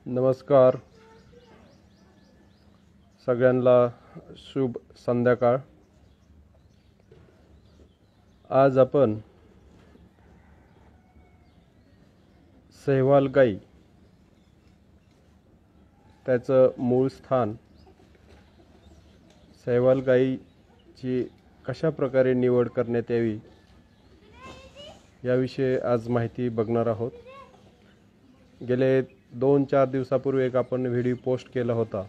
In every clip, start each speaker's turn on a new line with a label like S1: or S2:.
S1: नमस्कार सगळ्यांना शुभ संध्याकाळ। आज आपण सहवाल गाई त्याचं मूळ स्थान, सहवाल गाईची कशा प्रकारे निवड करण्यात यावी याविषयी आज माहिती बघणार आहोत। गेले 2-4 दिवसापूर्वी एक आपण व्हिडिओ पोस्ट केला होता।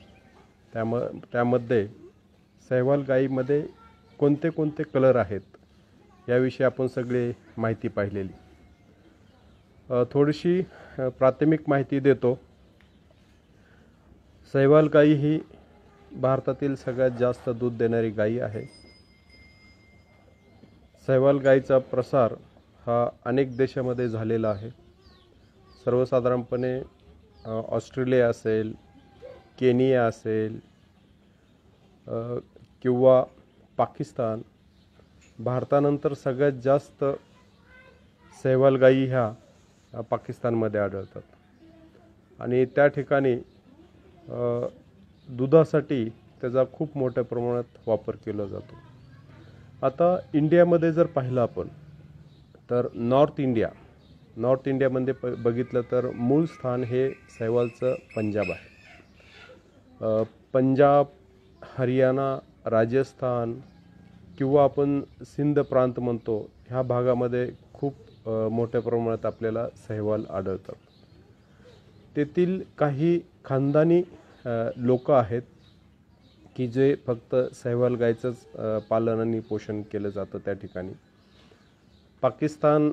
S1: त्यामध्ये सहवाल गाईमध्ये कोणते कोणते कलर आहेत याविषयी आपण सगळे माहिती पाहिलेली। थोडीशी प्राथमिक माहिती देतो। सहवाल गाई ही भारतातील सगळ्यात जास्त दूध देणारी गाई आहे। सहवाल गाईचा प्रसार हा अनेक देशामध्ये झालेला आहे। सर्वसाधारणपणे ऑस्ट्रेलिया असेल, केनिया असेल किंवा पाकिस्तान, भारतानंतर सगळ्यात जास्त सहवाल गाई ह्या पाकिस्तानमध्ये आढळतात आणि त्या ठिकाणी दुधासाठी त्याचा खूप मोठ्या प्रमाणात वापर केला जातो। आता इंडियामध्ये जर पाहिलं आपण तर नॉर्थ इंडियामध्ये बघितलं तर मूळ स्थान हे सहवालचं पंजाब आहे। पंजाब, हरियाणा, राजस्थान किंवा आपण सिंध प्रांत म्हणतो, ह्या भागामध्ये खूप मोठ्या प्रमाणात आपल्याला सहवाल आढळतात। तेथील काही खानदानी लोक आहेत की जे फक्त सहवाल गायचंच पालन आणि पोषण केलं जातं त्या ठिकाणी। पाकिस्तान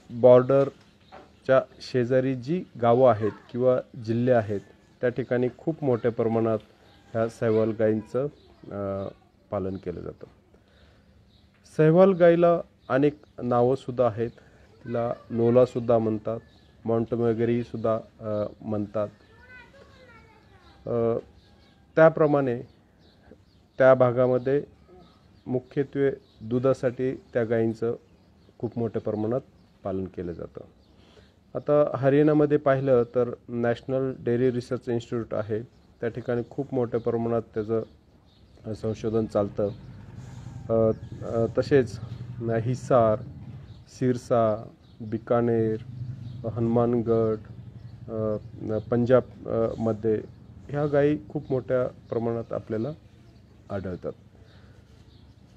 S1: बॉर्डरच्या शेजारी जी गावं आहेत किंवा जिल्हे आहेत त्या ठिकाणी खूप मोठ्या प्रमाणात ह्या सहवाल गायींचं पालन केलं जातं। सहवाल गाईला अनेक नावंसुद्धा आहेत। तिला नोलासुद्धा म्हणतात, मॉन्टमेगरीसुद्धा म्हणतात। त्याप्रमाणे त्या भागामध्ये मुख्यत्वे दुधासाठी त्या गायींचं खूप मोठ्या प्रमाणात पालन केलं जातं। आता हरियाणामध्ये पाहिलं तर नॅशनल डेअरी रिसर्च इन्स्टिट्यूट आहे, त्या ठिकाणी खूप मोठ्या प्रमाणात त्याचं संशोधन चालतं। तसेच हिसार, सिरसा, बिकानेर, हनुमानगड, पंजाबमध्ये ह्या गायी खूप मोठ्या प्रमाणात आपल्याला आढळतात।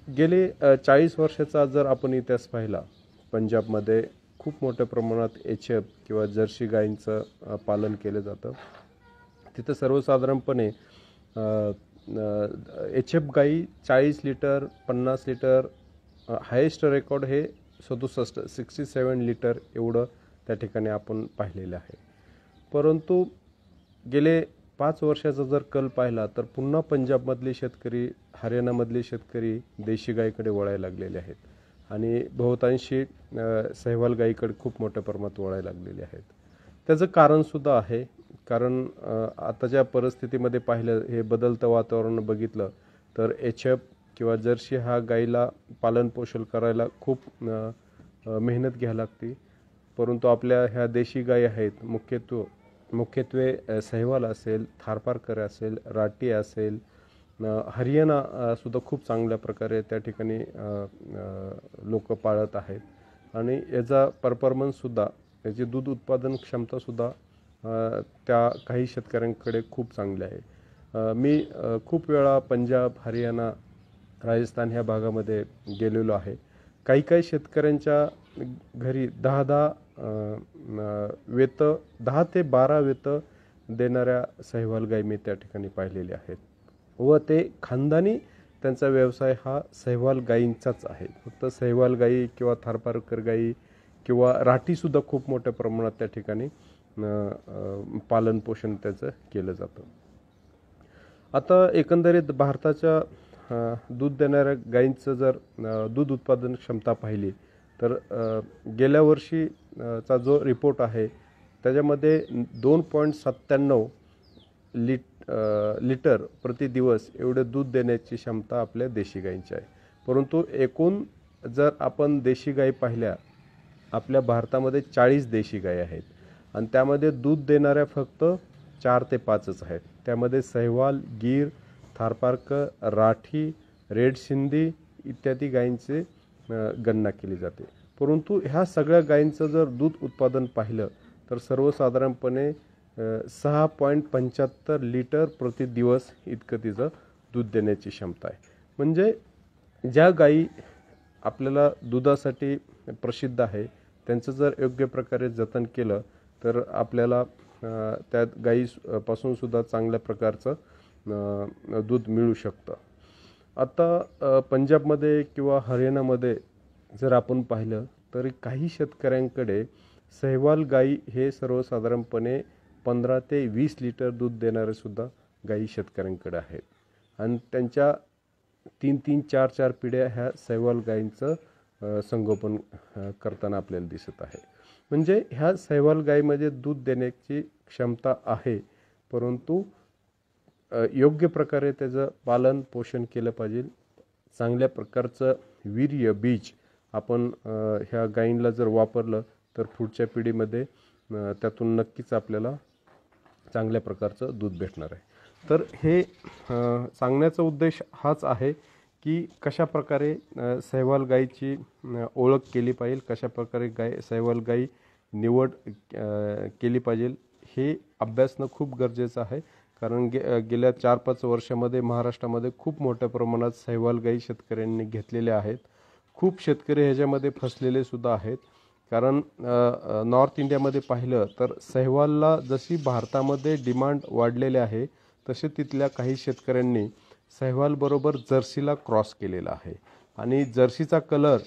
S1: गेले 40 वर्षाचा जर आपण इतिहास पाहिला, पंजाबमध्ये खूप मोठ्या प्रमाणात HF किंवा जर्सी गायींचं पालन केलं जातं। तिथं सर्वसाधारणपणे HF गाई 40 लिटर, 50 लिटर, हायेस्ट रेकॉर्ड हे 67 लिटर एवढं त्या ठिकाणी आपण पाहिलेलं आहे। परंतु गेले 5 वर्षाचा जर कल पाहिला तर पुन्हा पंजाबमधले शेतकरी, हरियाणामधले शेतकरी देशी गायीकडे वळायला लागलेले आहेत आणि बहुतांशी सहवाल गायीकडे खूप मोठ्या प्रमाणात वळायला लागलेले आहेत। त्याचं कारणसुद्धा आहे, कारण आताच्या परिस्थितीमध्ये पाहिलं, हे बदलतं वातावरण बघितलं तर HF किंवा जर्सी हा गाईला पालन पोषण करायला खूप मेहनत घ्यावी लागते। परंतु आपल्या ह्या देशी गायी आहेत, मुख्यत्वे सहवाल असेल, थारपारकर असेल, राठी असेल, हरियाणा सुद्धा खूप चांगल्या प्रकारे त्या ठिकाणी लोक पाळत आहेत आणि याचा परफॉर्मन्ससुद्धा, याची दूध उत्पादन क्षमतासुद्धा त्या काही शेतकऱ्यांकडे खूप चांगली आहे। मी खूप वेळा पंजाब, हरियाणा, राजस्थान ह्या भागामध्ये गेलेलो आहे। काही शेतकऱ्यांच्या घरी 10 ते 12 वेतं देणाऱ्या सहवाल गाई मी त्या ठिकाणी पाहिलेले आहेत व ते खानदानी त्यांचा व्यवसाय हा सहवाल गायींचाच आहे। फक्त सहवाल गाई किंवा थारपारकर गाई किंवा राठीसुद्धा खूप मोठ्या प्रमाणात त्या ठिकाणी पालन पोषण त्याचं केलं जातं। आता एकंदरीत भारताच्या दूध देणाऱ्या गायींचं जर दूध उत्पादन क्षमता पाहिली तर गेल्या वर्षीचा जो रिपोर्ट आहे त्याच्यामध्ये 2.97 लिटर प्रति दिवस एवढे दूध देण्याची क्षमता आपल्या देशी गायींची आहे। परंतु एकूण जर आपण देशी गायी पाहिल्या, आपल्या भारतामध्ये 40 देशी गायी आहेत आणि त्यामध्ये दूध देणाऱ्या फक्त 4 ते 5च आहेत. त्यामध्ये सहवाल, गीर, थारपारकर, राठी, रेड सिंधी इत्यादी गायींचे गणना केली जाते. परंतु ह्या सगळ्या गायींचं जर दूध उत्पादन पाहिलं तर सर्वसाधारणपणे 6.75 लिटर प्रति दिवस इतकं तिचं दूध देण्याची क्षमता आहे. म्हणजे ज्या गायी आपल्याला दुधासाठी प्रसिद्ध आहे त्यांचं जर योग्य प्रकारे जतन केलं तर आपल्याला त्या गायीपासून सुद्धा चांगल्या प्रकारचं दूध मिळू शकतं. आता पंजाबमध्ये किंवा हरियाणामध्ये जर आपण पाहिलं तर काही शेतकऱ्यांकडे सहवाल गायी हे सर्वसाधारणपणे 15 ते 20 लिटर दूध देणारे सुद्धा गायी शेतकऱ्यांकडे आहेत आणि त्यांच्या 3-3, 4-4 पिढ्या ह्या सहवाल गायींचं संगोपन करताना आपल्याला दिसत आहे. म्हणजे ह्या सहवाल गायीमध्ये दूध देण्याची क्षमता आहे, परंतु योग्य प्रकारे त्याचं पालन पोषण केलं पाहिजे. चांगल्या प्रकारचं वीर्य बीज आपण ह्या गायींना जर वापरलं तर पुढच्या पिढीमध्ये त्यातून नक्कीच आपल्याला चांगल्या प्रकारचं दूध भेटणार आहे. तर हे सांगण्याचा उद्देश हाच आहे की कशा प्रकारे सहवाल गायीची ओळख केली पाहिजे, कशा प्रकारे सहवाल गायी निवड केली पाहिजे हे अभ्यासणं खूप गरजेचं आहे. कारण गेल्या 4-5 वर्षामध्ये महाराष्ट्रामध्ये खूप मोठ्या प्रमाणात सहवाल गायी शेतकऱ्यांनी घेतलेल्या आहेत. खूप शेतकरी ह्याच्यामध्ये फसलेले सुद्धा आहेत. कारण नॉर्थ इंडियामध्ये पाहिलं तर सहवालला जशी भारतामध्ये डिमांड वाढलेली आहे तसे तिथल्या काही शेतकऱ्यांनी सहवालबरोबर जर्सीला क्रॉस केलेला आहे आणि जर्सीचा कलर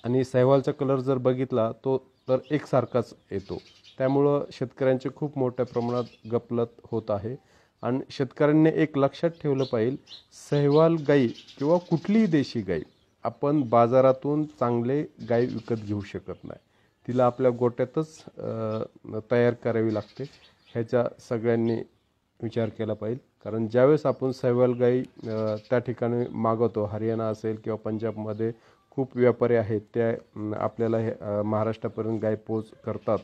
S1: आणि सहवालचा कलर जर बघितला तो तर एकसारखाच येतो. त्यामुळं शेतकऱ्यांचे खूप मोठ्या प्रमाणात गफलत होत आहे. आणि शेतकऱ्यांनी एक लक्षात ठेवलं पाहिजे, सहवाल गाई किंवा कुठलीही देशी गाई आपण बाजारातून चांगले गाय विकत घेऊ शकत नाही. तिला आपल्या गोट्यातच तयार करावी लागते. ह्याचा सगळ्यांनी विचार केला पाहिजे. कारण ज्यावेळेस आपण सहवाल गाई त्या ठिकाणी मागवतो, हरियाणा असेल किंवा पंजाबमध्ये खूप व्यापारी आहेत त्या आपल्याला महाराष्ट्रापर्यंत गाय पोच करतात.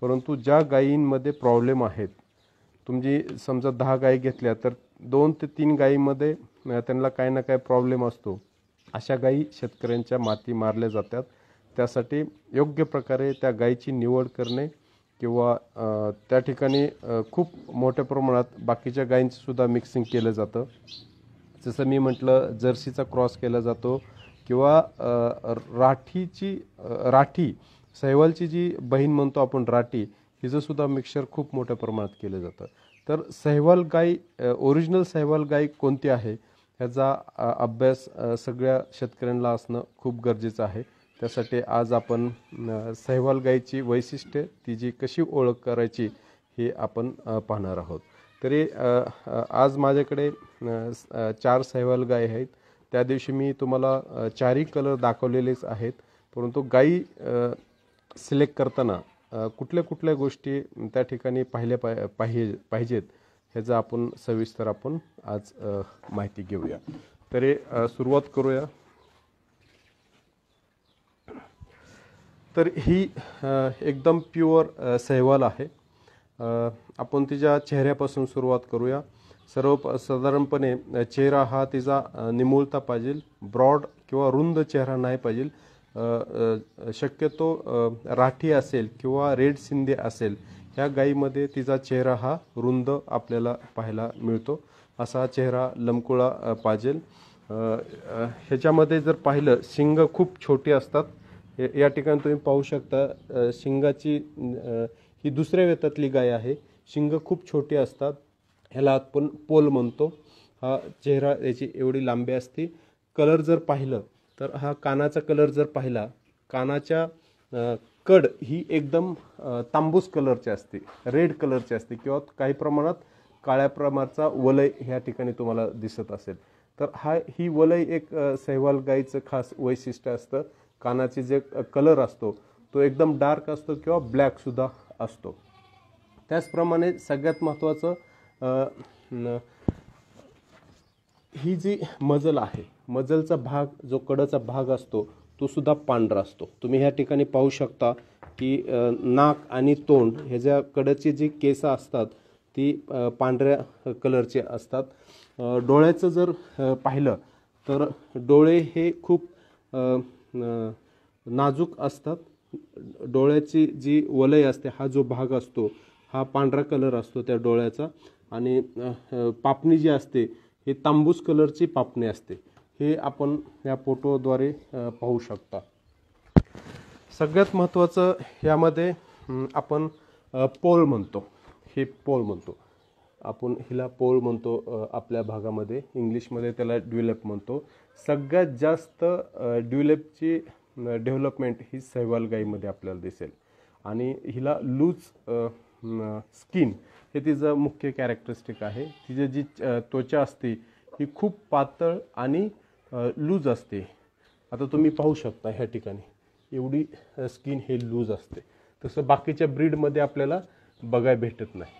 S1: परंतु ज्या गायींमध्ये प्रॉब्लेम आहेत, तुम्ही समजा 10 गायी घेतल्या तर 2 ते 3 गायीमध्ये त्यांना काही ना काही प्रॉब्लेम असतो. अशा गायी शेतकऱ्यांच्या माती मारल्या जातात. त्यासाठी योग्य प्रकारे त्या गायीची निवड करणे किंवा त्या ठिकाणी खूप मोठ्या प्रमाणात बाकीच्या गायींचं सुद्धा मिक्सिंग केलं जातं. जसं मी म्हटलं जर्सीचा क्रॉस केला जातो किंवा राठी सहवालची जी बहीण म्हणतो आपण राठी, हिचं सुद्धा मिक्सचर खूप मोठ्या प्रमाणात केलं जातं. तर सहवाल गाय ओरिजिनल सहवाल गाय कोणती आहे ह्याचा अभ्यास सगळ्या शेतकऱ्यांना असणं खूप गरजेचं आहे. त्यासाठी आज आपण सहवाल गायीची वैशिष्ट्ये तिची कशी ओळख करायची हे आपण पाहणार आहोत. तरी आज माझ्याकडे 4 सहवाल गाय आहेत. त्या दिवशी मी तुम्हाला 4ही कलर दाखवलेलेच आहेत. परंतु गायी सिलेक्ट करताना कुठल्या कुठल्या गोष्टी त्या ठिकाणी पाहिजेत ह्याचं आपण सविस्तर आपण आज माहिती घेऊया. तरी सुरुवात करूया. तर ही एकदम प्युअर सहवाल आहे. आपण तिच्या चेहऱ्यापासून सुरुवात करूया. साधारणपणे चेहरा हा तिचा निमुळता पाहिजे, ब्रॉड किंवा रुंद चेहरा नाही पाहिजे. शक्यतो राठी असेल किंवा रेड सिंधी असेल ह्या गायीमध्ये तिचा चेहरा हा रुंद आपल्याला पाहायला मिळतो. असा चेहरा लमकुळा पाहिजे. ह्याच्यामध्ये जर पाहिलं शिंग खूप छोटी असतात. या ठिकाणी तुम्ही पाहू शकता शिंगाची ही दुसऱ्या वेतातली गाय आहे. शिंग खूप छोटी असतात. ह्याला आपण पोल म्हणतो. हा चेहरा याची एवढी लांबी असते. कलर जर पाहिलं तर हा कानाचा कलर जर पाहिला, कानाच्या कड ही एकदम तांबूस कलरची असते, रेड कलरची असते किंवा काही प्रमाणात काळ्या प्रमाणाचा वलय ह्या ठिकाणी तुम्हाला दिसत असेल. तर ही वलय एक सहवाल गायीचं खास वैशिष्ट्य असतं. कानाचे जे कलर असतो तो एकदम डार्क असतो किंवा ब्लॅक सुद्धा असतो. त्याचप्रमाणे सगळ्यात महत्त्वाचं ही जी मजल आहे, मजलचा भाग जो कडचा भाग असतो तो सुद्धा पांढरा असतो. तुम्ही ह्या ठिकाणी पाहू शकता की नाक आणि तोंड ह्याच्या कडची जी केस असतात ती पांढऱ्या कलरचे असतात. डोळ्याचं जर पाहिलं तर डोळे हे खूप नाजूक असतात. डोळ्याची जी वलय असते, हा जो भाग असतो हा पांढरा कलर असतो त्या डोळ्याचा, आणि पापणी जी असते हे तांबूस कलरची पापणी असते. हे आपण या फोटोद्वारे पाहू शकता. सगळ्यात महत्त्वाचं यामध्ये आपण पोल म्हणतो. हे पोल म्हणतो आपण, हिला पोल म्हणतो आपल्या भागामध्ये. इंग्लिशमध्ये त्याला ड्युलेप म्हणतो. सगळ्यात जास्त ड्युलेपची डेव्हलपमेंट ही सहवाल गाईमध्ये आपल्याला दिसेल. आणि हिला लूज स्किन हे तिचं मुख्य कॅरेक्टरिस्टिक आहे. तिची जी त्वचा असते ही खूप पातळ आणि लूज असते. आता तुम्ही पाहू शकता ह्या ठिकाणी एवढी स्किन हे लूज असते. तसं बाकीच्या ब्रीडमध्ये आपल्याला बघायला भेटत नाही.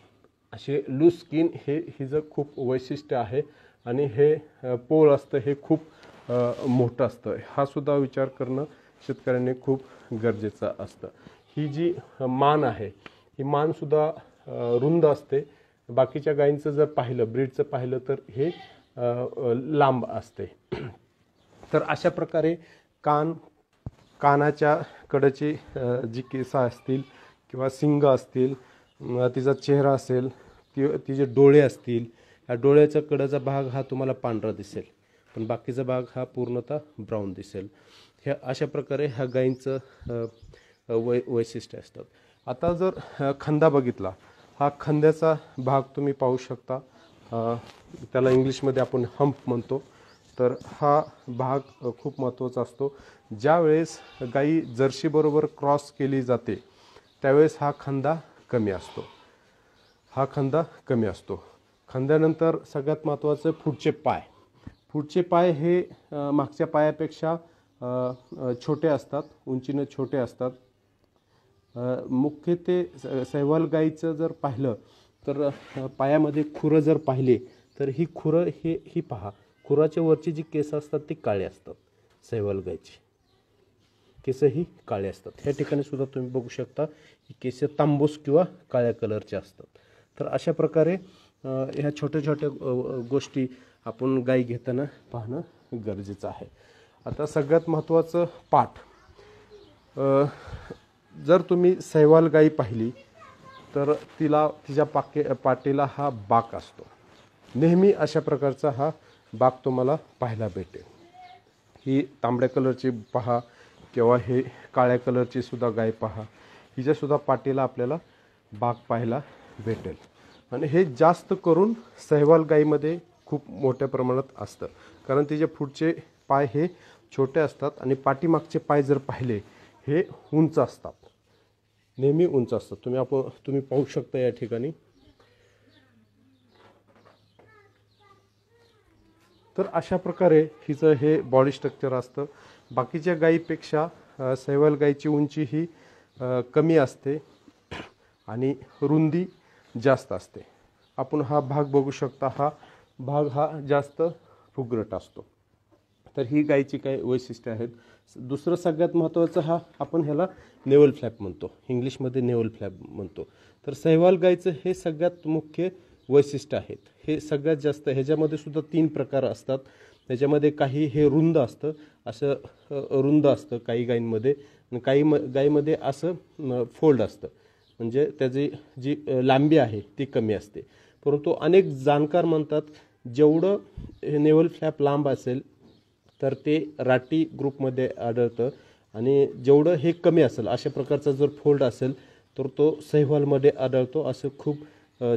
S1: असे लूज स्किन हे हिचं खूप वैशिष्ट्य आहे. आणि हे पोळ असतं हे खूप मोठं असतं. हा सुद्धा विचार करणं शेतकऱ्यांनी खूप गरजेचं असतं. ही जी मान आहे ही मानसुद्धा रुंद असते. बाकीच्या गायींचं जर पाहिलं, ब्रीडचं पाहिलं तर हे लांब असते. तर अशा प्रकारे कानाच्या कडेची जी केस असतील किंवा शिंग असतील, तिचा चेहरा असेल, तिचे डोळे असतील, या डोळ्याचा कडेचा भाग हा तुम्हाला पांढरा दिसेल, पण बाकीचा भाग हा पूर्णतः ब्राऊन दिसेल. ह्या अशा प्रकारे ह्या गायींचं वैशिष्ट्य असतात. आता जर खांदा बघितला, हा खांद्याचा भाग तुम्ही पाहू शकता. त्याला इंग्लिशमध्ये आपण हंप म्हणतो. तर हा भाग खूप महत्त्वाचा असतो. ज्यावेळेस गाई जर्सीबरोबर क्रॉस केली जाते त्यावेळेस हा खांदा कमी असतो. खांद्यानंतर सगळ्यात महत्त्वाचं पुढचे पाय. पुढचे पाय हे मागच्या पायापेक्षा छोटे असतात, उंचीने छोटे असतात. मुख्य ते सहवाल गाईचं जर पाहिलं तर पायामध्ये खुरं जर पाहिले तर ही खुरं ही पहा, खुराच्या वरची जी केस असतात ती काळे असतात. सहवाल गाईची केस ही काळे असतात. ह्या ठिकाणी सुद्धा तुम्ही बघू शकता ही केस तांबूस किंवा काळ्या कलरचे असतात. तर अशा प्रकारे ह्या छोट्या छोट्या गोष्टी आपण गाई घेताना पाहणं गरजेचं आहे. आता सगळ्यात महत्त्वाचं पाठ. जर तुम्ही सहवाल गाई पाहिली तर तिच्या पाठीला हा बाक असतो. नेहमी अशा प्रकारचा हा बाक तुम्हाला पाहायला भेटेल. ही तांबड्या कलरची पहा किंवा हे काळ्या कलरची सुद्धा गाय पहा, हिच्यासुद्धा पाठीला आपल्याला बाक पाहायला भेटेल. आणि हे जास्त करून सहवाल गाईमध्ये खूप मोठ्या प्रमाणात असतं, कारण तिचे पुढचे पाय हे छोटे असतात आणि पाठीमागचे पाय जर पाहिले हे उंच असतात, नेहमी उंच असतात. तुम्ही पाहू शकता या ठिकाणी. तर अशा प्रकारे हिचं हे बॉडी स्ट्रक्चर असतं. बाकीच्या गायीपेक्षा सहवाल गायीची उंची ही कमी असते आणि रुंदी जास्त असते. आपण हा भाग बघू शकता. हा भाग हा जास्त फुगरट असतो. तर ही गायीची काही वैशिष्ट्ये आहेत. दुसरं सगळ्यात महत्त्वाचं हा आपण ह्याला नेवल फ्लॅप म्हणतो, इंग्लिशमध्ये नेवल फ्लॅप म्हणतो. तर सहवाल गायीचं हे सगळ्यात मुख्य वैशिष्ट्य आहेत. हे सगळ्यात जास्त, ह्याच्यामध्ये सुद्धा 3 प्रकार असतात. त्याच्यामध्ये काही हे रुंद असतं, असं रुंद असतं काही गायींमध्ये, आणि काही गायीमध्ये असं फोल्ड असतं, म्हणजे त्याची जी लांबी आहे ती कमी असते. परंतु अनेक जाणकार म्हणतात जेवढं हे नेवल फ्लॅप लांब असेल तर ते राटी ग्रुपमध्ये आढळतं, आणि जेवढं हे कमी असेल, अशा प्रकारचा जर फोल्ड असेल तर तो सहवालमध्ये आढळतो, असं खूप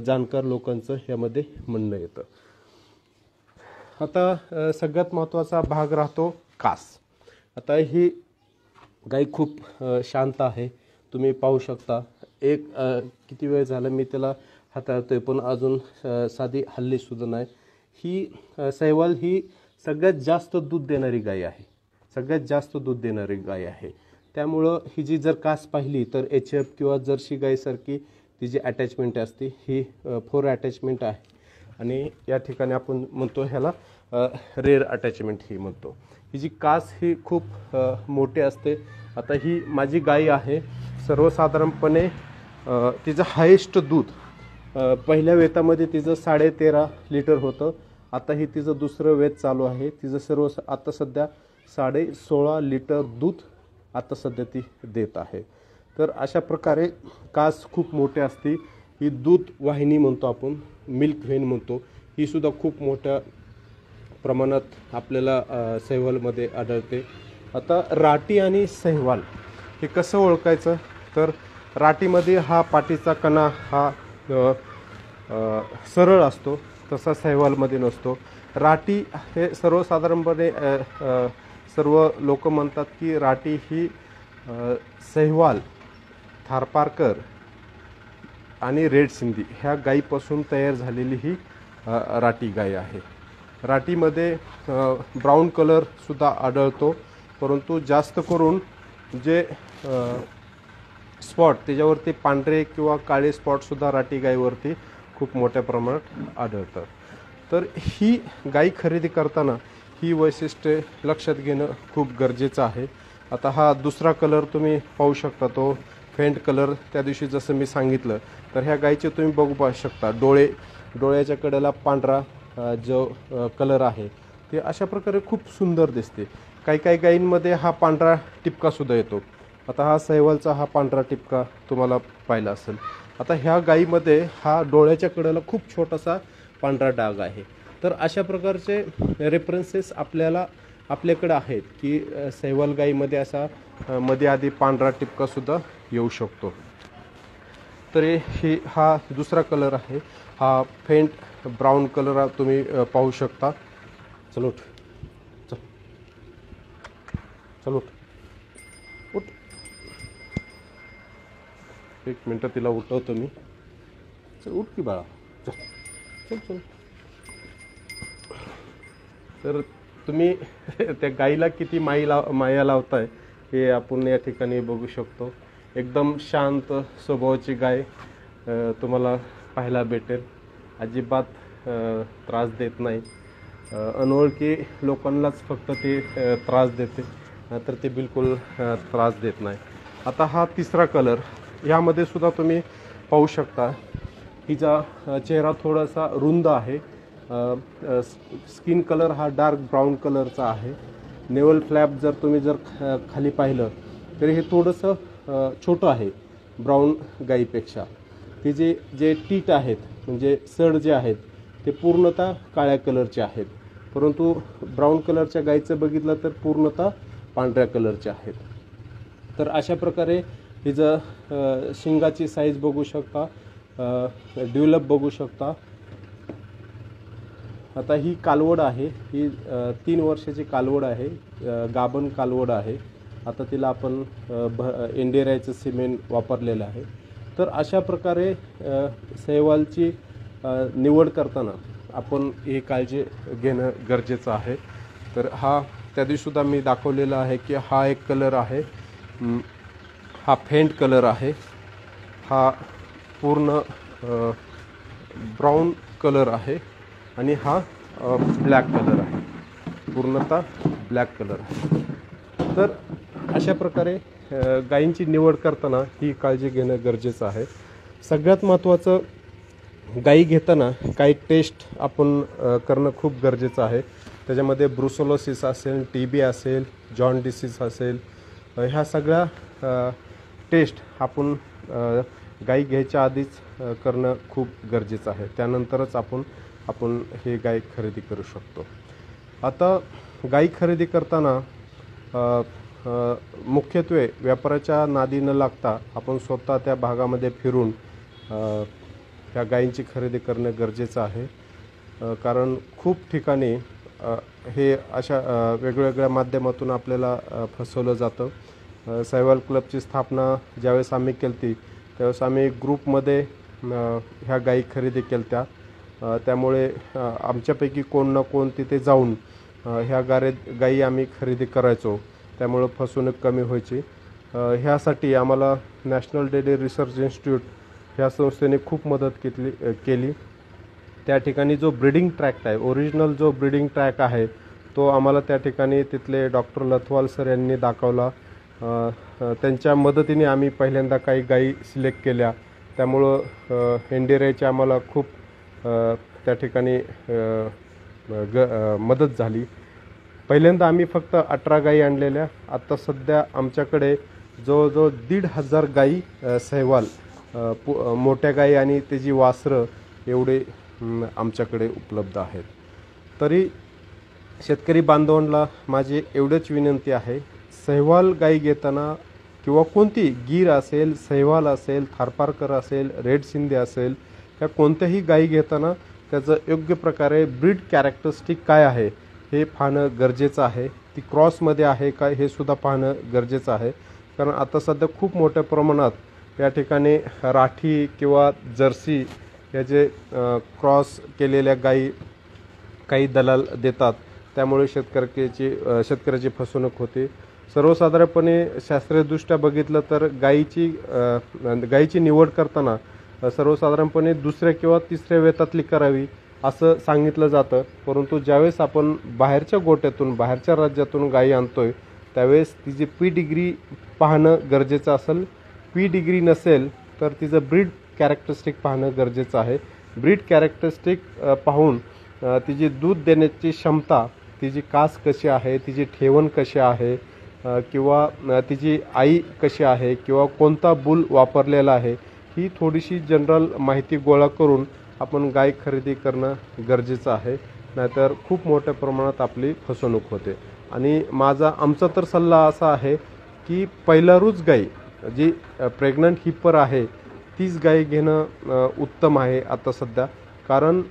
S1: जाणकार लोकांचं यामध्ये म्हणणं येतं. आता सगळ्यात महत्त्वाचा भाग राहतो कास. आता ही गाय खूप शांत आहे, तुम्ही पाहू शकता. किती वेळ झाला मी त्याला हाताळतोय पण अजून साधी हल्ली सुद्धा नाही. ही सहवाल ही सगळ्यात जास्त दूध देणारी गाय आहे. त्यामुळं ही जी जर कास पाहिली तर HF किंवा जर्सी गायसारखी ती जी अटॅचमेंट असते ही 4 अटॅचमेंट आहे. आणि या ठिकाणी आपण म्हणतो ह्याला रेअर अटॅचमेंट ही म्हणतो. ही जी कास ही खूप मोठी असते. आता ही माझी गाय आहे, सर्वसाधारणपणे तिचं हायेस्ट दूध पहिल्या वेतामध्ये तिचं 13.5 लिटर होतं. आता ही तिचं दुसरं वेत चालू आहे. तिचं सर्व आता सध्या 16.5 लिटर दूध आता सध्या ती देत आहे. तर अशा प्रकारे कास खूप मोठी असते. ही दूध वाहिनी म्हणतो आपण, मिल्क व्हेन म्हणतो. ही सुद्धा खूप मोठ्या प्रमाणात आपल्याला सहिवालमध्ये आढळते. आता राठी आणि सहिवाल हे कसं ओळखायचं, तर राठीमध्ये हा पाठीचा कणा हा सरळ असतो, तसा सहिवालमध्ये नसतो. राठी हे सर्वसाधारणपणे सर्व लोक म्हणतात की राठी ही सहिवाल, थारपारकर आणि रेड सिंधी ह्या गायीपासून तयार झालेली ही राठी गाय आहे. राठीमध्ये ब्राऊन कलरसुद्धा आढळतो, परंतु जास्त करून जे स्पॉट त्याच्यावरती पांढरे किंवा काळे स्पॉटसुद्धा राठी गायीवरती खूप मोठ्या प्रमाणात आढळतात. तर ही गाय खरेदी करताना ही वैशिष्ट्ये लक्षात घेणं खूप गरजेचं आहे. आता हा दुसरा कलर तुम्ही पाहू शकता, तो फेंट कलर. त्या दिवशी जसं मी सांगितलं, तर ह्या गायीचे तुम्ही बघू पाहू शकता, डोळ्याच्या कडेला पांढरा जो कलर आहे ते अशा प्रकारे खूप सुंदर दिसते. काही गायींमध्ये हा पांढरा टिपकासुद्धा येतो. आता हा सहिवालचा हा पांढरा टिपका तुम्हाला पाहिला असेल. आता ह्या गायीमध्ये हा डोळ्याच्या कडेला खूप छोटासा पांढरा डाग आहे. तर अशा प्रकारचे रेफरन्सेस आपल्याकडे आहेत की सहिवाल गायीमध्ये असा मध्ये आधी पांढरा टिपकासुद्धा येऊ शकतो. तर हा दुसरा कलर आहे, हा फेंट ब्राऊन कलर तुम्ही पाहू शकता. चल उठ. एक मिनटं तिला उठवतो मी. चल उठ की बाळा, चल. तर तुम्ही त्या गाईला किती माया लावताय हे आपण या ठिकाणी बघू शकतो. एकदम शांत स्वभावाची गाय तुम्हाला पाहायला भेटेल. अजिबात त्रास देत नाही. अनोळखी लोकांनाच फक्त ते त्रास देते, तर ते बिलकुल त्रास देत नाही. आता हा तिसरा कलर, यामध्ये सुद्धा तुम्ही पाहू शकता हिचा चेहरा थोडासा रुंद आहे. स्किन कलर हा डार्क ब्राऊन कलरचा आहे. नेवल फ्लॅप जर खाली पाहिलं तरी हे थोडंसं छोटं आहे ब्राऊन गाईपेक्षा. हे जे टीट आहेत म्हणजे सड जे आहेत ते पूर्णतः काळ्या कलरचे आहेत, परंतु ब्राऊन कलरच्या गाईचं बघितलं तर पूर्णतः पांढऱ्या कलरचे आहेत. तर अशा प्रकारे हिचं शिंगाची साईज बघू शकता, डेव्हलप बघू शकता. आता ही कालवड आहे, ही 3 वर्षाची कालवड आहे, गाभण कालवड आहे. आता तिला आपण एंडेरायचं सिमेंट वापरलेलं आहे. तर अशा प्रकारे सहिवालची निवड करताना आपण ही काळजी घेणं गरजेचं आहे. तर त्या दिवशीसुद्धा मी दाखवलेला आहे की हा एक कलर आहे, हा फेंट कलर आहे, हा पूर्ण ब्राऊन कलर आहे आणि हा ब्लॅक कलर आहे, पूर्णतः ब्लॅक कलर आहे. तर अशा प्रकारे गायींची निवड करताना ही काळजी घेणं गरजेचं आहे. सगळ्यात महत्त्वाचं, गायी घेताना काही टेस्ट आपण करणं खूप गरजेचं आहे. त्याच्यामध्ये ब्रुसोलोसिस असेल, TB असेल, जॉन डिसीज असेल, ह्या सगळ्या टेस्ट आपण गायी घ्यायच्या आधीच करणं खूप गरजेचं आहे. त्यानंतरच आपण हे गाय खरेदी करू शकतो. आता गायी खरेदी करताना मुख्यत्वे व्यापाराच्या नादी न लागता आपण स्वतः त्या भागामध्ये फिरून ह्या गायींची खरेदी करणं गरजेचं आहे. कारण खूप ठिकाणी हे अशा वेगवेगळ्या माध्यमातून आपल्याला फसवलं जातं. सहिवाल क्लबची स्थापना ज्यावेळेस आम्ही केली त्यावेळेस आम्ही ग्रुपमध्ये ह्या गायी खरेदी केल्या. त्यामुळे आमच्यापैकी कोण ना कोण तिथे जाऊन ह्या गायी आम्ही खरेदी करायचो, त्यामुळं फसवणूक कमी व्हायची. ह्यासाठी आम्हाला नॅशनल डेअरी रिसर्च इन्स्टिट्यूट ह्या संस्थेने खूप मदत केली. त्या ठिकाणी जो ब्रीडिंग ट्रॅक आहे, ओरिजिनल जो ब्रीडिंग ट्रॅक आहे, तो आम्हाला त्या ठिकाणी तिथले डॉक्टर लथवाल सर यांनी दाखवला. त्यांच्या मदतीने आम्ही पहिल्यांदा काही गायी सिलेक्ट केल्या त्यामुळं एनडीआरआयची आम्हाला खूप त्या ठिकाणी मदत झाली. पहिल्यांदा आम्ही फक्त 18 गायी आणलेल्या. आता सध्या आमच्याकडे जवळजवळ 1,500 गायी सहवाल मोठ्या गायी आणि त्याची वासरं एवढे आमच्याकडे उपलब्ध आहेत. तरी शेतकरी बांधवांना माझी एवढीच विनंती आहे, सहवाल गायी घेताना किंवा कोणती गीर असेल, सहवाल असेल, थारपारकर असेल, रेड सिंधी असेल, या कोणत्याही गायी घेताना त्याचं योग्य प्रकारे ब्रीड कॅरेक्टरिस्टिक काय आहे हे पाहणं गरजेचं आहे. ती क्रॉसमध्ये आहे काय हे सुद्धा पाहणं गरजेचं आहे. कारण आता सध्या खूप मोठ्या प्रमाणात या ठिकाणी राठी किंवा जर्सी या जे क्रॉस केलेल्या गायी काही दलाल देतात, त्यामुळे शेतकऱ्याची फसवणूक होते. सर्वसाधारणपणे शास्त्रीयदृष्ट्या बघितलं तर गायीची निवड करताना सर्वसाधारणपणे दुसऱ्या किंवा तिसऱ्या वेतातली करावी असं सांगितलं जातं. परंतु ज्यावेळेस आपण बाहेरच्या गोट्यातून, बाहेरच्या राज्यातून गायी आणतोय, त्यावेळेस तिची पी डिग्री पाहणं गरजेचं असेल. पी डिग्री नसेल तर तिचं ब्रीड कॅरेक्टरिस्टिक पाहणं गरजेचं आहे. ब्रीड कॅरेक्टरिस्टिक पाहून तिची दूध देण्याची क्षमता, तिची कास कशी आहे, तिची ठेवण कशी आहे, किंवा तिची आई कशी आहे, किंवा कोणता बुल वापरलेला आहे, ही थोडीशी जनरल माहिती गोळा करून आपण गाय खरेदी करणं गरजेचं आहे. नाहीतर खूप मोठ्या प्रमाणात आपली फसवणूक होते. आणि आमचा तर सल्ला असा आहे की पहिलारूच गाई जी प्रेग्नंट हिप्पर आहे तीच गाय घेणं उत्तम आहे आता सध्या. कारण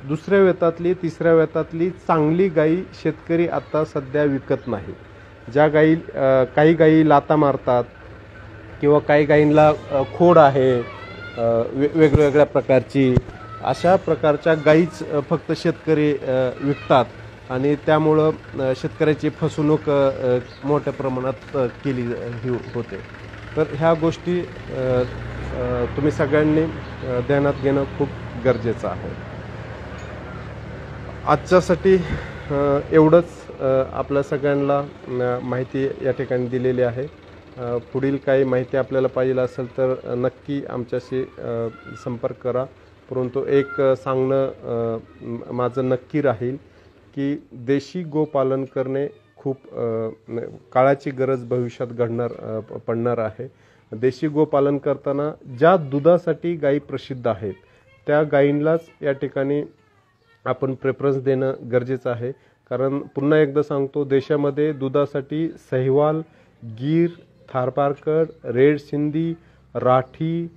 S1: दुसऱ्या वेतातली, तिसऱ्या वेतातली चांगली गाई शेतकरी आता सध्या विकत नाही. ज्या गाई काही गाई लाता मारतात किंवा काही गायींना खोड आहे वेगवेगळ्या प्रकारची, अशा प्रकारच्या गायीच फक्त शेतकरी विकतात आणि त्यामुळं शेतकऱ्याची फसवणूक मोठ्या प्रमाणात केली होते. तर ह्या गोष्टी तुम्ही सगळ्यांनी ध्यानात घेणं खूप गरजेचं आहे. आजच्यासाठी एवढंच आपल्या सगळ्यांना माहिती या ठिकाणी दिलेली आहे. पुढील काही माहिती आपल्याला पाहिजे असेल तर नक्की आमच्याशी संपर्क करा. परंतु एक सांगणं माझं नक्की राहील की देशी गोपालन करणे खूप काळाची गरज भविष्यात पडणार आहे. देशी गोपालन करताना ज्या दुधासाठी गायी प्रसिद्ध आहेत त्या गायींनाच या ठिकाणी आपण प्रेफरन्स देणं गरजेचं आहे. कारण पुन्हा एकदा सांगतो, देशामध्ये दुधासाठी सहवाल, गीर, थारपारकर, रेड सिंधी, राठी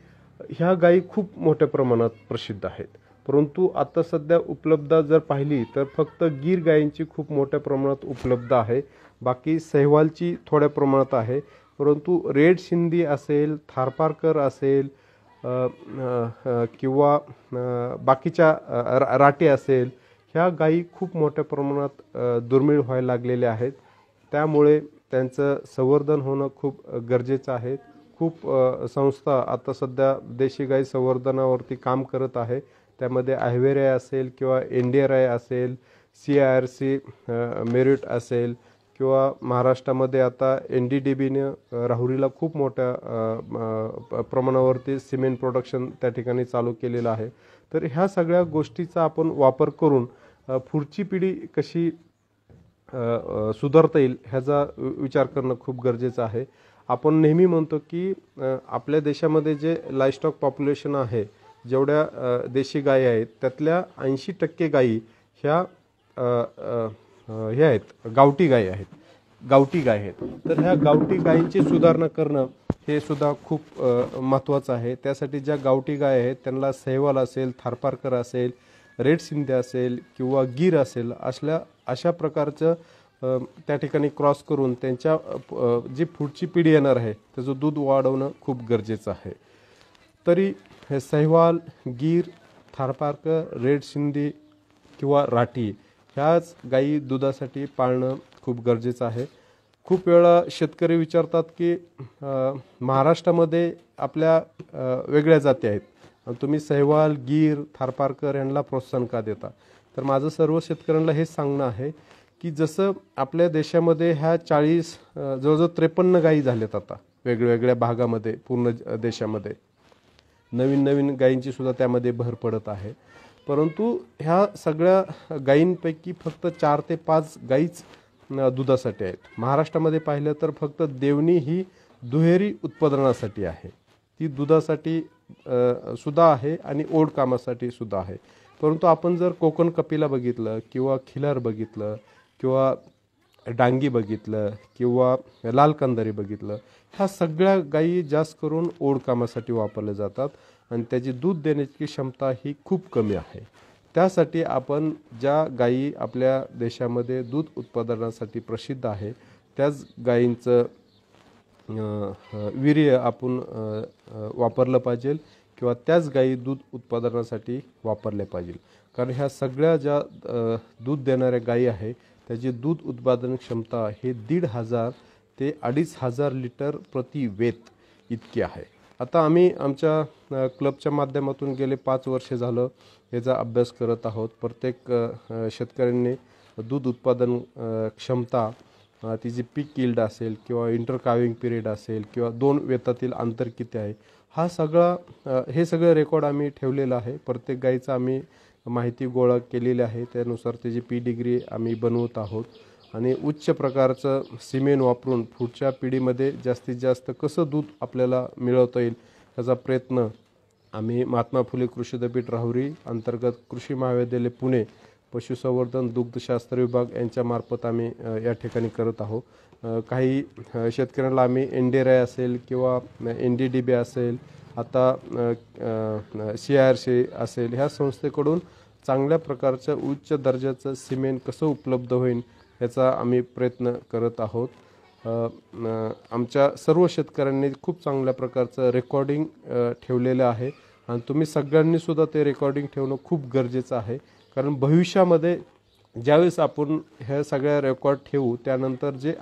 S1: ह्या गायी खूप मोठ्या प्रमाणात प्रसिद्ध आहेत. परंतु आता सध्या उपलब्ध जर पाहिली तर फक्त गीर गायींची खूप मोठ्या प्रमाणात उपलब्ध आहे. बाकी सहवालची थोड्या प्रमाणात आहे. परंतु रेड सिंधी असेल, थारपारकर असेल किंवा बाकीच्या राठी असेल, ह्या गायी खूप मोठ्या प्रमाणात दुर्मिळ व्हायला लागलेल्या आहेत. त्यामुळे त्यांचं संवर्धन होणं खूप गरजेचं आहे. खूप संस्था आता सध्या देशी गाई संवर्धनावरती काम करत आहे. त्यामध्ये आयव्हेरिया असेल किंवा एनडीआरआय असेल, CIRC मेरिट असेल किंवा महाराष्ट्रामध्ये आता NDDBने राहुरीला खूप मोठ्या प्रमाणावरती सिमेंट प्रोडक्शन त्या ठिकाणी चालू केलेलं आहे. तर ह्या सगळ्या गोष्टीचा आपण वापर करून पुढची पिढी कशी सुधारता येईल ह्याचा विचार करणं खूप गरजेचं आहे. आपण नेहमी म्हणतो की आपल्या देशामध्ये जे लाईव्हस्टॉक पॉप्युलेशन आहे, जेवढ्या देशी गायी आहेत त्यातल्या 80% गायी ह्या आहेत गावठी गायी आहेत, गावठी गाय आहेत. तर ह्या गावठी गायींची सुधारणा करणं हे सुद्धा खूप महत्त्वाचं आहे. त्यासाठी ज्या गावठी गाय आहेत त्यांना सहवाल असेल, थारपारकर असेल, रेड सिंधी असेल किंवा गीर असेल, अशा प्रकारचं त्या ठिकाणी क्रॉस करून त्यांच्या जी पुढची पिढी येणार आहे त्याचं दूध वाढवणं खूप गरजेचं आहे. तरी हे सहवाल, गीर, थारपारकर, रेड सिंधी किंवा राठी ह्याच गायी दुधासाठी पाळणं खूप गरजेचं आहे. खूप वेळा शेतकरी विचारतात की महाराष्ट्रामध्ये आपल्या वेगळ्या जाती आहेत, तुम्ही सहवाल, गीर, थारपारकर यांना प्रोत्साहन का देता? तर माझं सर्व शेतकऱ्यांना हेच सांगणं आहे की जसं आपल्या देशामध्ये ह्या जवळजवळ 53 गायी झाल्यात आता वेगवेगळ्या भागामध्ये, पूर्ण देशामध्ये. नवीन नवीन गायींची सुद्धा त्यामध्ये भर पडत आहे. परंतु ह्या सगळ्या गायींपैकी फक्त 4 ते 5 गायीच दुधासाठी आहेत. महाराष्ट्रामध्ये पाहिलं तर फक्त देवणी ही दुहेरी उत्पादनासाठी आहे. ती दुधासाठी सुद्धा आहे आणि ओढ कामासाठी सुद्धा आहे. परंतु आपण जर कोकण कपिला बघितलं किंवा खिलार बघितलं किंवा डांगी बघितलं किंवा लाल कंदारी बघितलं, ह्या सगळ्या गायी जास्त करून ओढ कामासाठी वापरल्या जातात आणि त्याची दूध देण्याची क्षमता ही खूप कमी आहे. त्यासाठी आपण ज्या गायी आपल्या देशामध्ये दूध उत्पादनासाठी प्रसिद्ध आहे त्याच गायींचं वीर्य आपण वापरलं पाहिजे किंवा त्याच गायी दूध उत्पादनासाठी वापरले पाहिजे. कारण ह्या सगळ्या ज्या दूध देणाऱ्या गायी आहे त्याची दूध उत्पादन क्षमता हे 1,500 ते 2,500 लिटर प्रति वेत इतकी आहे. आता आम्ही आमच्या क्लबच्या माध्यमातून गेले 5 वर्षे झालं याचा अभ्यास करत आहोत. प्रत्येक शेतकऱ्यांनी दूध उत्पादन क्षमता, तिची पीक यील्ड असेल किंवा इंटर काविंग पिरियड असेल किंवा 2 वेतातील अंतर किती आहे, हे सगळं रेकॉर्ड आम्ही ठेवलेलं आहे. प्रत्येक गायीचा आम्ही माहिती गोळा केलेली आहे. त्यानुसार त्याची पेडिग्री आम्ही बनवत आहोत आणि उच्च प्रकारचं सिमेंट वापरून पुढच्या पिढीमध्ये जास्तीत जास्त कसं दूध आपल्याला मिळवता येईल याचा प्रयत्न आम्ही महात्मा फुले कृषी विद्यापीठ राहुरी अंतर्गत कृषी महाविद्यालय पुणे पशुसंवर्धन दुग्धशास्त्र विभाग यांच्यामार्फत आम्ही या ठिकाणी करत आहोत. काही शेतकऱ्यांना आम्ही एनडीआरआय असेल किंवा NDDB असेल, आता CRC असेल, ह्या संस्थेकडून चांगल्या प्रकारचं उच्च दर्जाचं सिमेंट कसं उपलब्ध होईल याचा आम्ही प्रयत्न करत आहोत. आमच्या सर्व शेतकऱ्यांनी खूप चांगल्या प्रकारचं रेकॉर्डिंग ठेवलेलं आहे आणि तुम्ही सगळ्यांनी सुद्धा ते रेकॉर्डिंग ठेवणं खूप गरजेचं आहे. कारण भविष्यामध्ये ज्यावेळेस आपण ह्या सगळ्या रेकॉर्ड ठेवू त्यानंतर जे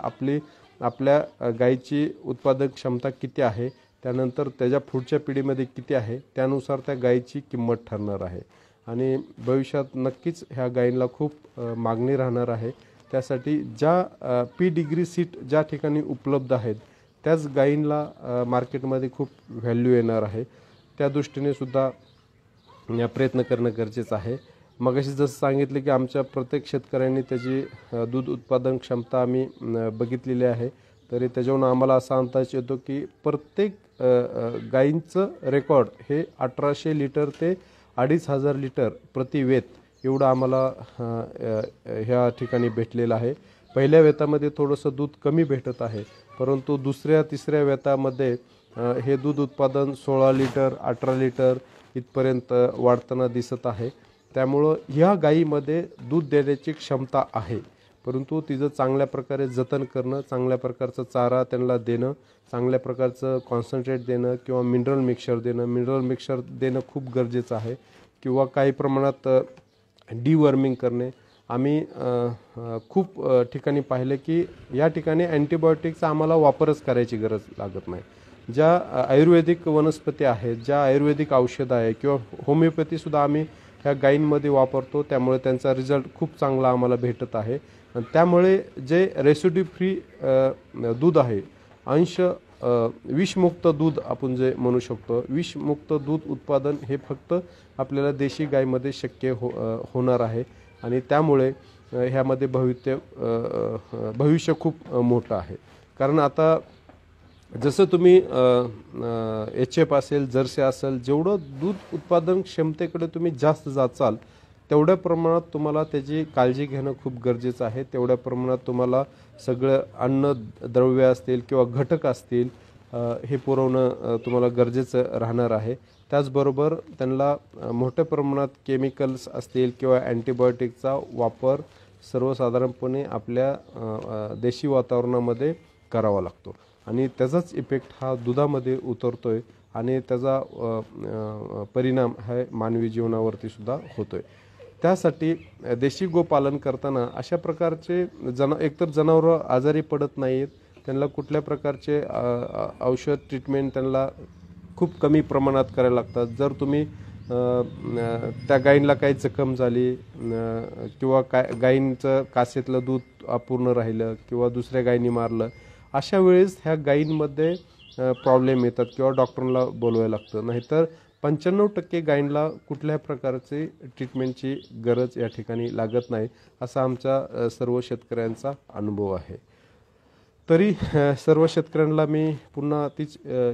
S1: आपल्या गायीची उत्पादक क्षमता किती आहे, त्यानंतर त्याच्या पुढच्या पिढीमध्ये किती आहे, त्यानुसार त्या गायीची किंमत ठरणार आहे आणि भविष्यात नक्कीच ह्या गायींना खूप मागणी राहणार आहे. त्यासाठी ज्या पेडिग्री सीट ज्या ठिकाणी उपलब्ध आहेत त्याच गायींना मार्केटमध्ये खूप व्हॅल्यू येणार आहे. त्या दृष्टीने सुद्धा प्रयत्न करणं गरजेचं आहे. मगाशी जसं सांगितलं की आमच्या प्रत्येक शेतकऱ्यांनी त्याची दूध उत्पादन क्षमता आम्ही बघितलेली आहे. तरी त्याच्यावरून आम्हाला असा अंदाज येतो की प्रत्येक गायींचं रेकॉर्ड हे 1,800 लिटर ते 2,500 लिटर प्रति वेत एवढं आम्हाला ह्या ठिकाणी भेटलेलं आहे. पहिल्या वेतामध्ये थोडंसं दूध कमी भेटत आहे, परंतु दुसऱ्या तिसऱ्या वेतामध्ये हे दूध उत्पादन 16 लिटर 18 लिटर इथपर्यंत वाढताना दिसत आहे. त्यामुळं ह्या गायीमध्ये दूध देण्याची क्षमता आहे, परंतु तिचं चांगल्या प्रकारे जतन करणं, चांगल्या प्रकारचं चारा त्यांना देणं, चांगल्या प्रकारचं कॉन्सन्ट्रेट देणं किंवा मिनरल मिक्सर देणं खूप गरजेचं आहे. किंवा काही प्रमाणात डिवर्मिंग करणे. आम्ही खूप ठिकाणी पाहिलं की या ठिकाणी अँटीबायोटिकचा आम्हाला वापरच करायची गरज लागत नाही. ज्या आयुर्वेदिक वनस्पती आहेत, ज्या आयुर्वेदिक औषधं आहे किंवा होमिओपॅथीसुद्धा आम्ही ह्या गायींमध्ये वापरतो, त्यामुळे त्यांचा रिझल्ट खूप चांगला आम्हाला भेटत आहे. आणि त्यामुळे जे रेसिड्यू फ्री दूध आहे, अंश विषमुक्त दूध आपण जे म्हणू शकतो, विषमुक्त दूध उत्पादन हे फक्त आपल्याला देशी गायीमध्ये शक्य होणार आहे आणि त्यामुळे ह्यामध्ये भविष्य खूप मोठं आहे. कारण आता जसं तुम्ही HF असेल, जर्सी असेल, जेवढं दूध उत्पादन क्षमतेकडे तुम्ही जास्त जाचाल तेवढ्या प्रमाणात तुम्हाला त्याची काळजी घेणं खूप गरजेचं आहे. तेवढ्या प्रमाणात तुम्हाला सगळं अन्नद्रव्य असतील किंवा घटक असतील हे पुरवणं तुम्हाला गरजेचं राहणार आहे. त्याचबरोबर त्यांना मोठ्या प्रमाणात केमिकल्स असतील किंवा अँटीबायोटिकचा वापर सर्वसाधारणपणे आपल्या देशी वातावरणामध्ये करावा लागतो आणि त्याचाच इफेक्ट हा दुधामध्ये उतरतोय आणि त्याचा परिणाम हा मानवी जीवनावरती सुद्धा होतोय. त्यासाठी देशी गोपालन करताना अशा प्रकारचे एकतर जनावरं आजारी पडत नाहीत, त्यांना कुठल्या प्रकारचे औषध ट्रीटमेंट त्यांना खूप कमी प्रमाणात करायला लागतात. जर तुम्ही त्या गायींना काही जखम झाली किंवा गायींचं कासेतलं दूध अपूर्ण राहिलं किंवा दुसऱ्या गायींनी मारलं, अशा वेळेस ह्या गायींमध्ये प्रॉब्लेम येतात किंवा डॉक्टरला बोलवायला लागतं. नाहीतर 95% गायींना कुठल्या प्रकारचे ट्रीटमेंटची गरज या ठिकाणी लागत नाही, असा आमच्या सर्व शेतकऱ्यांचा अनुभव आहे. तरी सर्व शेतकऱ्यांना मी पुन्हा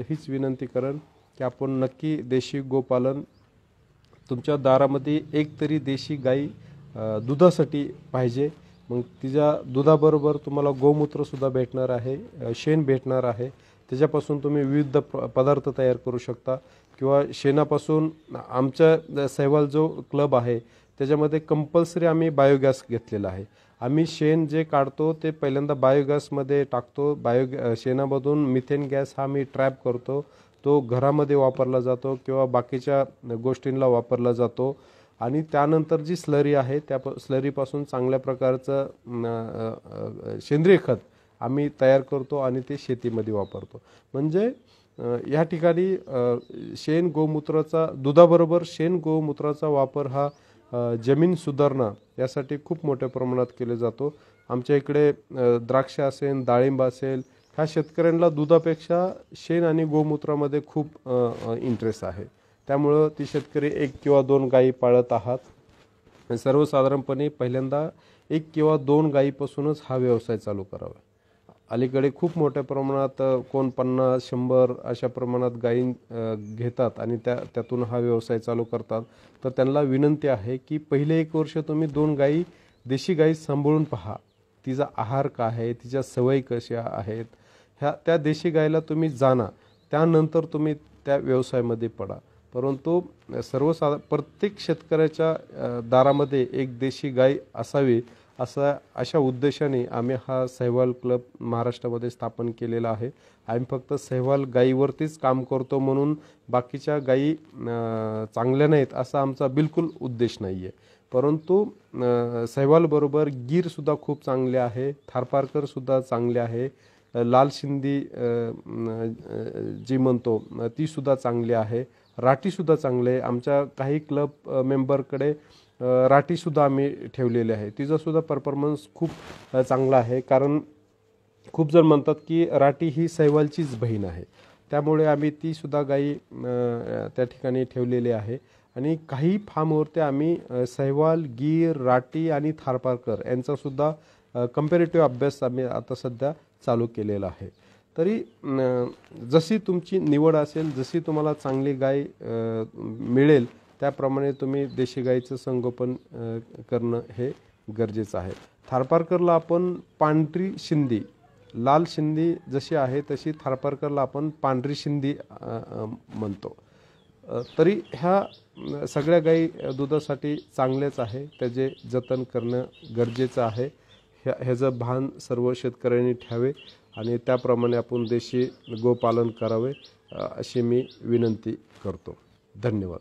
S1: हीच विनंती करेन की आपण नक्की देशी गोपालन, तुमच्या दारामध्ये एक तरी देशी गाई दुधासाठी पाहिजे. मग तिच्या दुधाबरोबर तुम्हाला गोमूत्रसुद्धा भेटणार आहे, शेण भेटणार आहे. त्याच्यापासून तुम्ही विविध पदार्थ तयार करू शकता किंवा शेणापासून आमच्या सहवाल जो क्लब आहे त्याच्यामध्ये कंपल्सरी आम्ही बायोगॅस घेतलेला आहे. आम्ही शेण जे काढतो ते पहिल्यांदा बायोगॅसमध्ये टाकतो. शेणामधून मिथेन गॅस हा आम्ही ट्रॅप करतो, तो घरामध्ये वापरला जातो किंवा बाकीच्या गोष्टींना वापरला जातो. आणि त्यानंतर जी स्लरी आहे त्या स्लरीपासून चांगल्या प्रकारचं सेंद्रिय खत आम्ही तयार करतो आणि ते शेतीमध्ये वापरतो. म्हणजे या ठिकाणी शेण गोमूत्राचा, दुधाबरोबर शेण गोमूत्राचा वापर हा जमीन सुधारणा यासाठी खूप मोठ्या प्रमाणात केले जातो. आमच्या इकडे द्राक्ष असेल, डाळिंब असेल, ह्या शेतकऱ्यांना दुधापेक्षा शेण आणि गोमूत्रामध्ये खूप इंटरेस्ट आहे. त्यामुळं ती शेतकरी 1 किंवा 2 गायी पाळत आहात. सर्वसाधारणपणे पहिल्यांदा 1 किंवा 2 गायीपासूनच हा व्यवसाय चालू करावा. अलीकडे खूप मोठ्या प्रमाणात कोण 50-100 अशा प्रमाणात गायी घेतात आणि त्यातून हा व्यवसाय चालू करतात. तर त्यांना विनंती आहे की पहिले 1 वर्ष तुम्ही 2 गायी, देशी गायी सांभाळून पहा. तिचा आहार काय आहे, तिच्या सवयी कशा आहेत, त्या देशी गायीला तुम्ही जाणा. त्यानंतर तुम्ही त्या व्यवसायामध्ये पडा. परंतु प्रत्येक शेतकऱ्याच्या दारामध्ये एक देशी गाय असावी अशा उद्देशाने आम्ही हा सहवाल क्लब महाराष्ट्रामध्ये स्थापन केलेला आहे. आम्ही फक्त सहवाल गायीवरतीच काम करतो म्हणून बाकीच्या गायी चांगल्या नाहीत असा आमचा बिलकुल उद्देश नाही आहे. परंतु सहवालबरोबर गीरसुद्धा खूप चांगले आहे, थारपारकरसुद्धा चांगले आहे, लाल सिंधी जी म्हणतो तीसुद्धा चांगली आहे, राटीसुद्धा चांगले आहे. आमच्या काही क्लब मेंबरकडे राटीसुद्धा आम्ही ठेवलेले आहे. तिचासुद्धा परफॉर्मन्स खूप चांगला आहे. कारण खूप जण म्हणतात की राटी ही सहवालचीच बहीण आहे. त्यामुळे आम्ही तीसुद्धा गायी त्या ठिकाणी ठेवलेली आहे. आणि काही फार्मवरती आम्ही सहवाल, गीर, राटी आणि थारपारकर यांचासुद्धा कंपॅरेटिव्ह अभ्यास आम्ही आता सध्या चालू केलेला आहे. तरी जशी तुमची निवड असेल, जशी तुम्हाला चांगली गाय मिळेल त्याप्रमाणे तुम्ही देशी गाईचं संगोपन करणं हे गरजेचं आहे. थारपारकरला आपण पांढरी शिंदी, लाल शिंदी जशी आहे तशी थारपारकरला आपण पांढरी शिंदी म्हणतो. तरी ह्या सगळ्या गायी दुधासाठी चांगलेच आहे, त्याचे जतन करणं गरजेचं आहे. ह्याचं भान सर्व शेतकऱ्यांनी ठेवावे आणि त्याप्रमाणे आपण देशी गोपालन करावे अशी मी विनंती करतो. धन्यवाद.